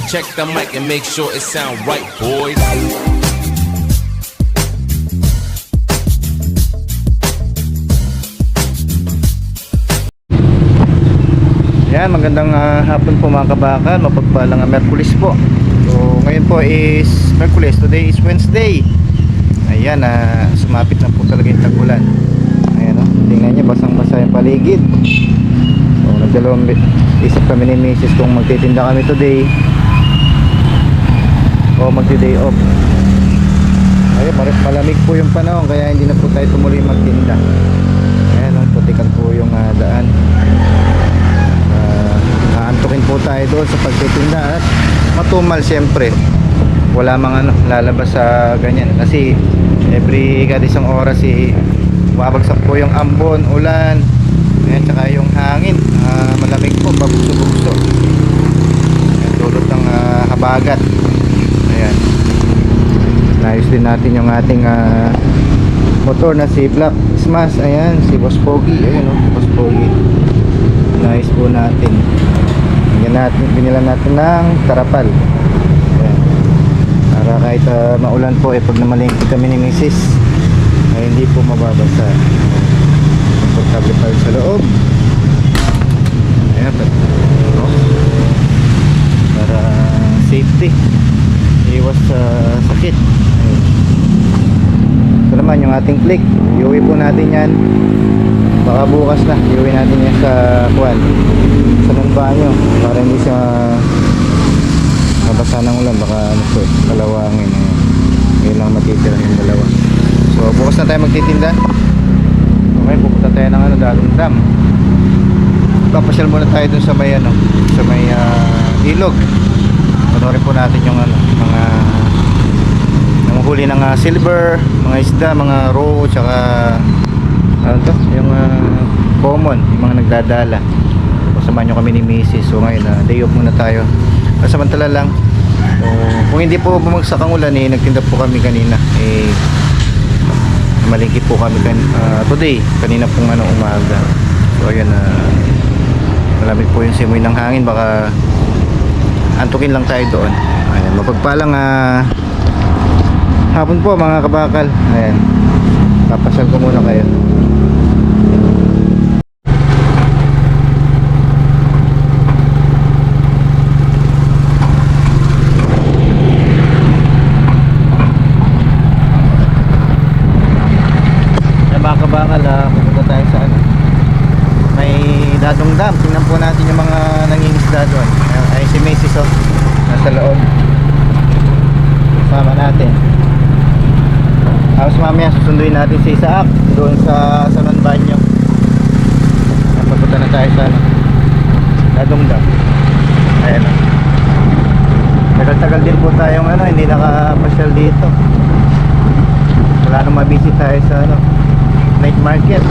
Check the mic and make sure it sound right, boys. Yan, magandang hapon po mga kabakal. Mapagpalang Merkulis po. So ngayon po is Merkulis, today is Wednesday. Ayan, sumapit na po talaga yung tag-ulan. Ayan, tingnan nyo, basang-basa yung paligid. So nagdalawang isip kami ni Mrs. kung magtitinda kami today o magti-day off. Ayun, malamig po yung panahon, kaya hindi na po tayo tumuloy magtinda. Ayan, putikan po yung daan. Aantukin po tayo doon sa pagtitinda at matumal siyempre. Wala mang lalabas sa ganyan kasi every kada isang oras mabagsak po yung ambon, ulan, ayan, tsaka yung hangin, malamig po, babugso-bugso, dulot ng habagat. Ayan, naayos din natin yung ating motor na si Black Smash. Ayan, si Boss Pogi. Ayan o, Boss Pogi, naayos po natin. Binilan natin ng tarapal. Ayan, para kahit maulan po pag namalingki kami ni Mrs. ay hindi po mababasa. Komportable pa sa loob. Ayan, para safety, iwas sa sakit. Ayan. Ito naman yung ating click. Iuwi po natin yan, baka bukas na iuwi natin yan sa kuwan, sa banyo, para hindi siya mabasa ng ulan. Baka kalawangin. Ngayon lang matitira yung dalawa. So bukas na tayo magtitinda. Okay, pupunta tayo ng Dalong Dam. Papasyal muna tayo dun sa may sa may ilog. Panoorin po natin yung mga nanguhuli ng silver, mga isda, mga roe, tsaka yung common, yung mga nagdadala. Samahan nyo kami ni Mrs. So ngayon day off muna tayo, samantala lang. So, kung hindi po bumagsak ang ulan nagtinda po kami kanina. Malingkit po kami today, kanina pong umaga. So ayan, malamig po yung simoy ng hangin, baka antukin lang tayo doon. Ayan, mapagpalang hapon po mga kabakal. Ayan, papasal ko muna kayo. Pupunta tayo sa may Dadong Dam. Tingnan po natin yung mga nangingisda doon. Ay si Macy's nasa loob, sama natin. Tapos mamaya susunduin natin si Isaac doon sa Salon Banyo. Pupunta na tayo sa Dadong Dam. Ayan, tagal-tagal din po tayong hindi nakapasyal dito. Wala nang mabisit tayo sa night market.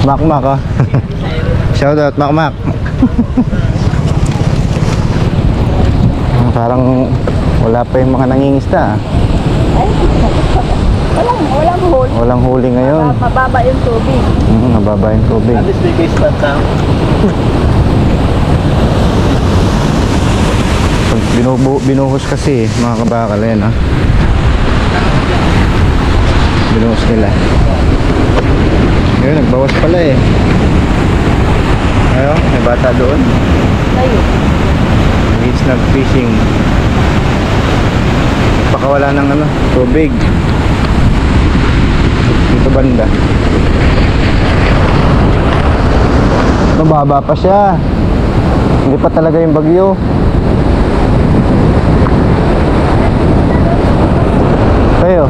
Makmak shout out Makmak. Parang wala pa yung mga nangingisda. Walang huli ngayon. Mababa yung tubig. Mababa yung tubig. Pag binuhos kasi mga kabakal, yan binuhos nila. Ayun, nagbawas pala ayun, may bata doon. Ayun. It's not fishing. Pakawala ng tubig dito banda. Mababa pa siya. Hindi pa talaga yung bagyo. Kayo?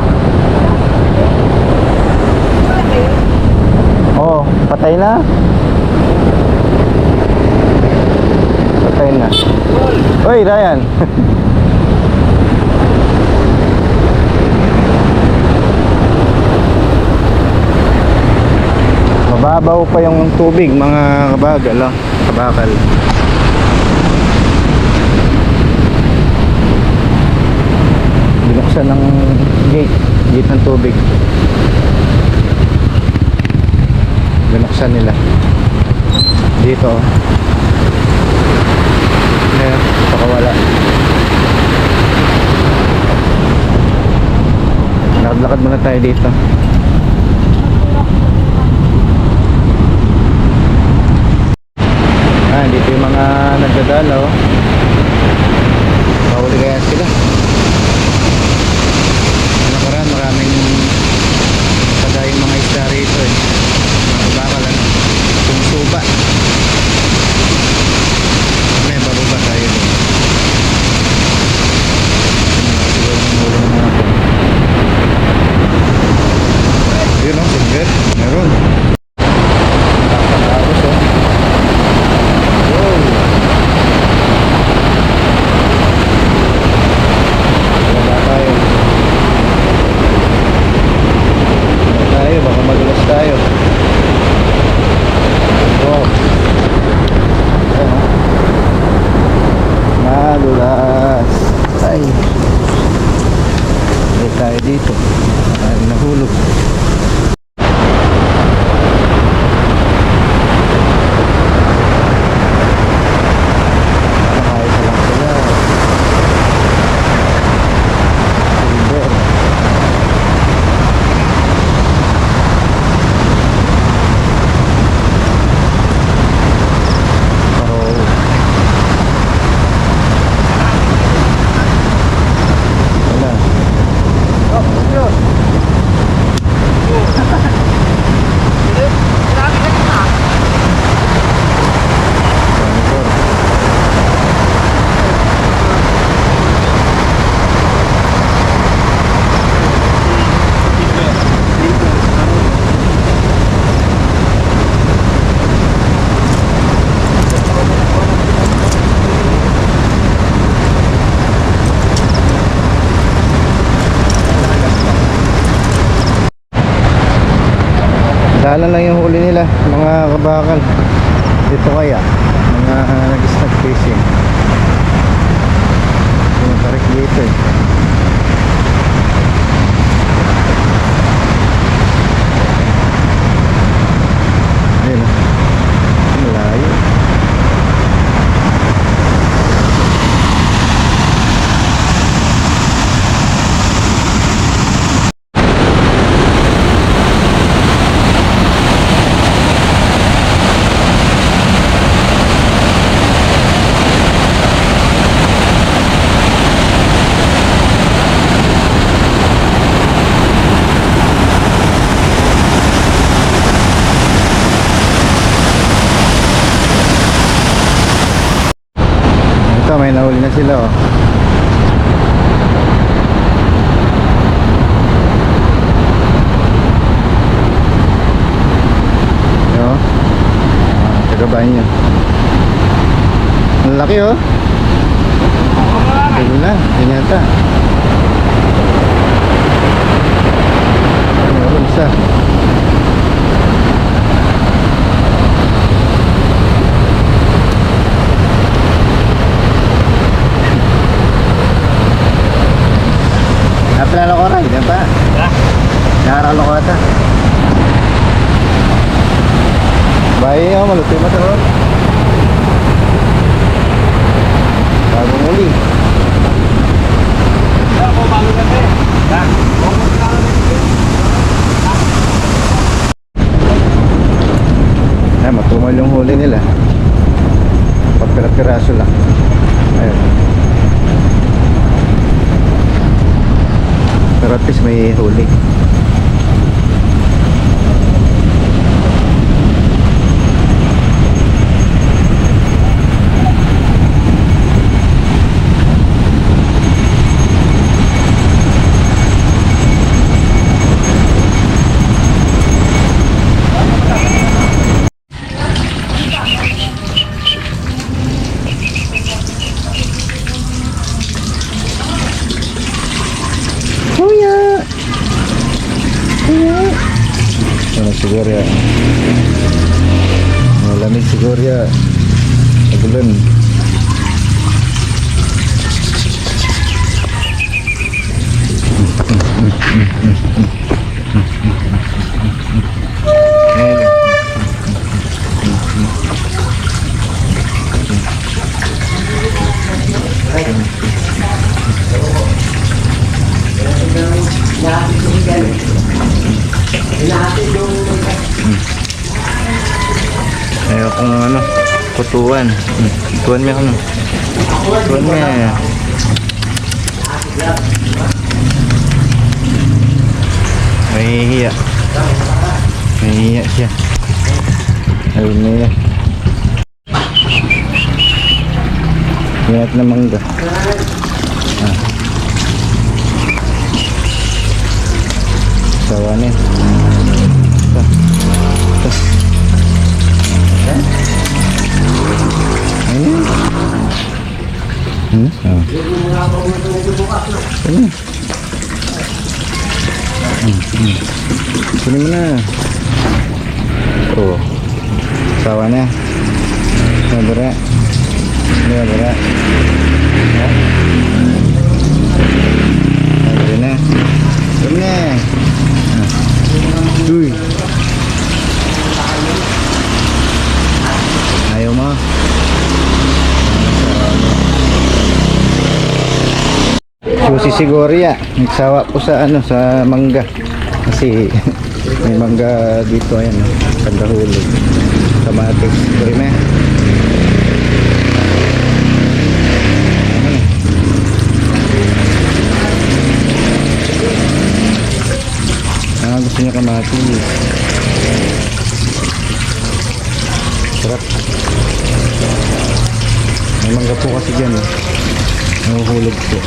Oh, patay na? Patay na. Oy, Ryan. Mababaw pa yung tubig, mga kabagal, oh. Kabakal. Binuksan ng gate ng tubig. Binuksan nila dito. Ayan, pakawala. Lakad-lakad muna tayo dito. Dito yung mga nagdadalaw. Mahuli kaya sila. Nakaraan maraming pagayong mga isda rito eh. Mga bakalan. Sumusuba. May bababa tayo doon. Siguro yung huli ng mga ito. Yun o, silver. Meron. Nakakatapos o. Baka madulas tayo. Wow. Madulas. Ay. Balik tayo dito. Ay, nahulog. Nakahit na lang sila. Silver. Dalan lang yung huli nila, mga kabakal. Dito kaya mga nag-start fishing. Yung tarik dito eh. Ayun o, malayo. Ito, may nahuli na sila oh. Yo. Tagabahin nyo. Ang laki oh. Ito na, yan yata. Meron isa. Napilala ko rin, di ba? Nakaralo ko ata. Bayi ako, malutoy mo ito. Bagong uli. Ay, matumal yung huli nila. Pagpira-piraso lang. Ayun. Pero at least may huli. siguro ya. Nagulan. Ayaw kong ano, kutuan. Kutuan mo ano. Kutuan mo. Mahihiya. Mahihiya siya. Ayun na yan. Ingat na mangga. Sawa na yan. Ayun. Oh. Ayun. Kunin mo na. Oh. Sawa na. Nabara. Nabara. Nabara na. Kunin na. Uy. Ayaw mo. Susi siguro ya. Nagsawa po sa ano, sa mangga. Kasi may mangga dito, ayan, kandahulog. Kamatis. Kurime. Gusto niya kamatis. Sarap. May mangga po kasi dyan, eh. Nahuhulog po.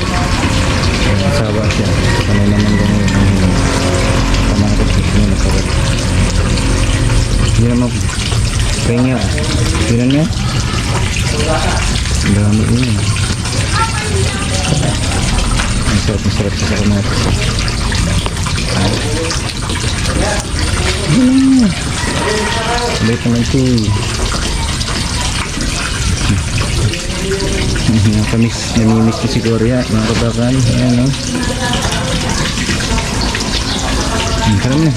Asawa siya. Kanay naman gano'n yung kamatis. Gusto niya masarap. Hindi naman. Kaya tinan niya. Ang dami niya. Masarap siya sa kamatis. Bait naman ito. Namimiss ko siguro yan, mga kabakan. Ayan, no? Karam na.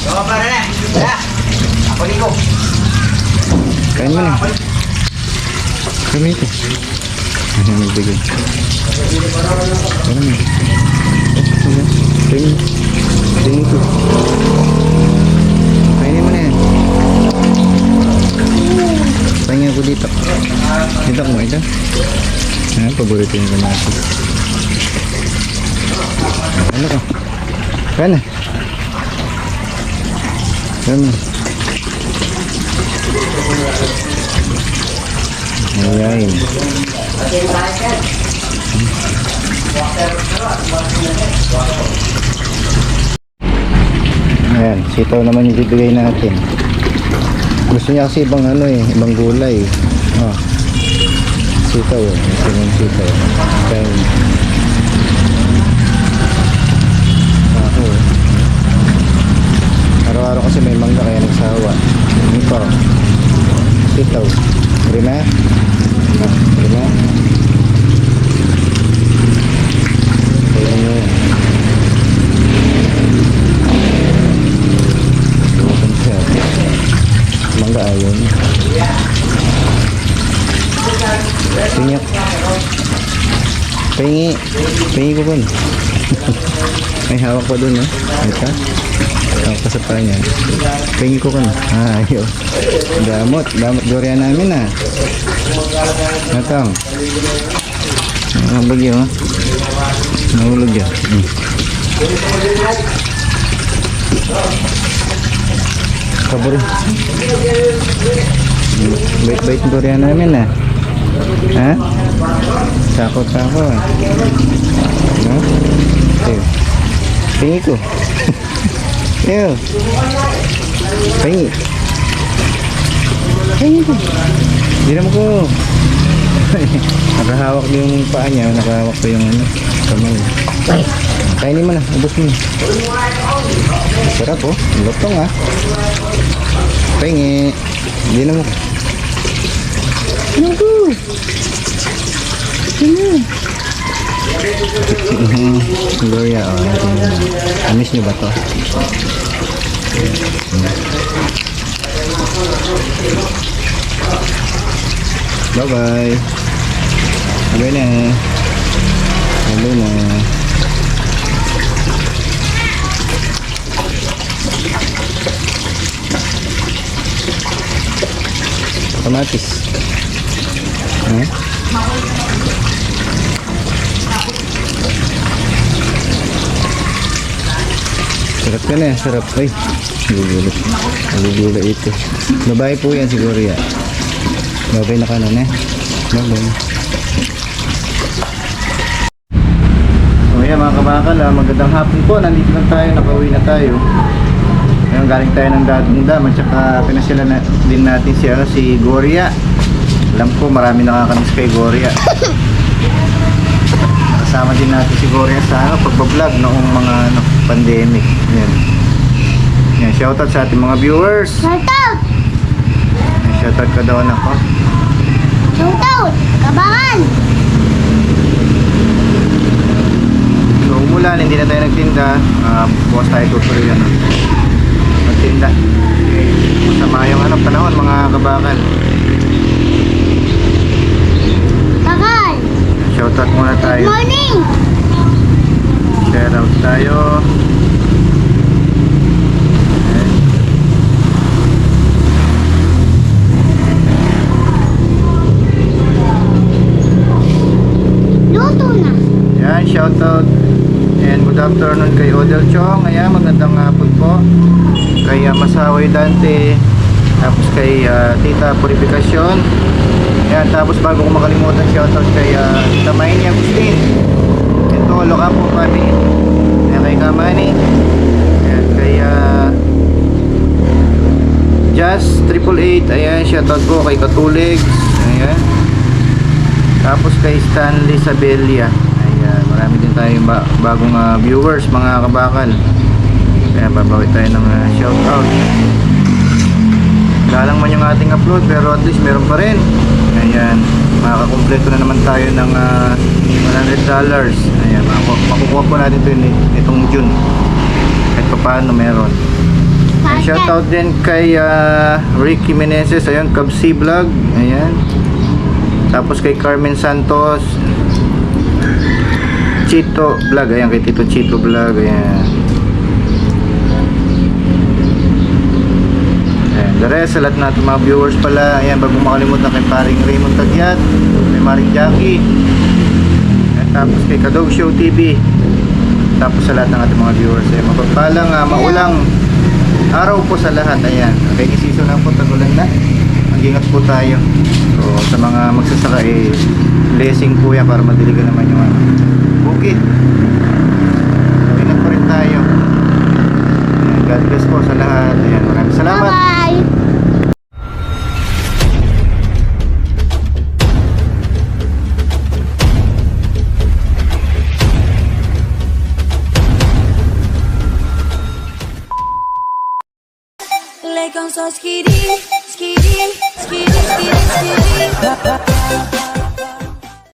Kain mo na. Kami ito. Ayan, magbigay. Karam na. Kain. Kain ito. Kainin mo na yan. Pahinga ko dito. Dito mo ito. Ayan, paborito yung kamatis. Ano ka? Kaya na. Kaya na. Ayan. Ayan, sitaw naman yung bibigay natin. Gusto niya kasi ibang ano eh, ibang gulay. Oh. Sitaw eh, gusto niya yung sitaw. Kaya ako eh. Araw-araw kasi may mangga kaya nagsawa. Ito. Sitaw. Rima? Rima? Kaya nyo. Mangga ayaw niya. Pinyak. Pingi ko ba? May hawak pa dun, eh. Ito. Hawak pa sa pa niya. Pingi ko ka na. Ayaw. Damot durian namin, ah. Ito. Ang bagyo, ah. Nahulog yan. Kabur. Bait-bait durian namin, ah. Ha? Takot ako, ah. No? Pingi ko. Ew. Pingi. Pingi ko. Hindi naman ko. Nakahawak yung paa niya. Nakahawak ko yung ano, kamay. Kainin mo na. Ubus mo na. Sarap, oh. Lutong, ah. Pingi. Hindi naman. Nugu. Ano? Gloria, miss nyo ba to? Bye-bye. Bye na. Bye na. Kamatis. Sarap ka na, sarap. Ay, gugulat. Gugulat ito. Babae po yan siguro yan. Babae na kanan eh. Babae. So yan mga kabakal, magandang hapon po. Nandito na tayo, nakauwi na tayo. Ngayon galing tayo ng Datungdam at saka pinasila na din natin si Gloria. Alam ko marami nakakamiss kay Gloria. Nakasama din natin si Gloria sa pagbablog noong mga pandemic. Yan. Yan, shoutout sa ating mga viewers. Shoutout! Shoutout ka daw anak ko. Shoutout! Kabangan! So umulan, hindi na tayo nagtinda. Bukas tayo tutuloy yan. Magtinda. Okay. Masama yung panahon mga kabakal. Bakal! Shoutout muna tayo. Good morning! Shoutout tayo. Okay. Luto na! Yan, shoutout. And good afternoon kay Odel Chong. Ayan, magandang hapon po. Kay Masaway Dante. Tapos kay Tita Purificacion. Ayan, tapos bago ko makalimutan, shoutout kay Tita Maini Agustin. Ito, Locapo family. Ayan, kay Kamani. Ayan, kay Just 888. Ayan, shoutout po kay Katulig. Ayan. Tapos kay Stanley Sabelia. Ayan, marami din tayong bagong viewers mga kabakal. Ayan, babawi tayo ng shoutout. Galang man yung ating upload pero at least meron pa rin. Ayan, makakakumpleto na naman tayo ng $100. Ayan, makukuha po natin ito itong June. Kahit pa paano meron. And shoutout din kay Ricky Meneses. Ayan, Kabsi Vlog. Ayan. Tapos kay Carmen Santos, Chito Vlog. Ayan, kay Tito Chito Vlog. Ayan. The rest, sa lahat natin mga viewers pala. Ayan, bago makalimutan kay paring Raymond Tagyat, kay Maring Jackie, at tapos kay Kadog Show TV. Tapos sa lahat ng ating mga viewers, ayan, mapagpalang maulang araw po sa lahat. Ayan, okay, season na po, tagulan na. Mag-ingat po tayo. So sa mga magsasaka, blessing po yan para madiligan naman yung bukid. So, ingat po rin tayo. Ayan, God bless po sa lahat. Ayan, maraming salamat. Bye-bye! Le con so skiddy, skiddy.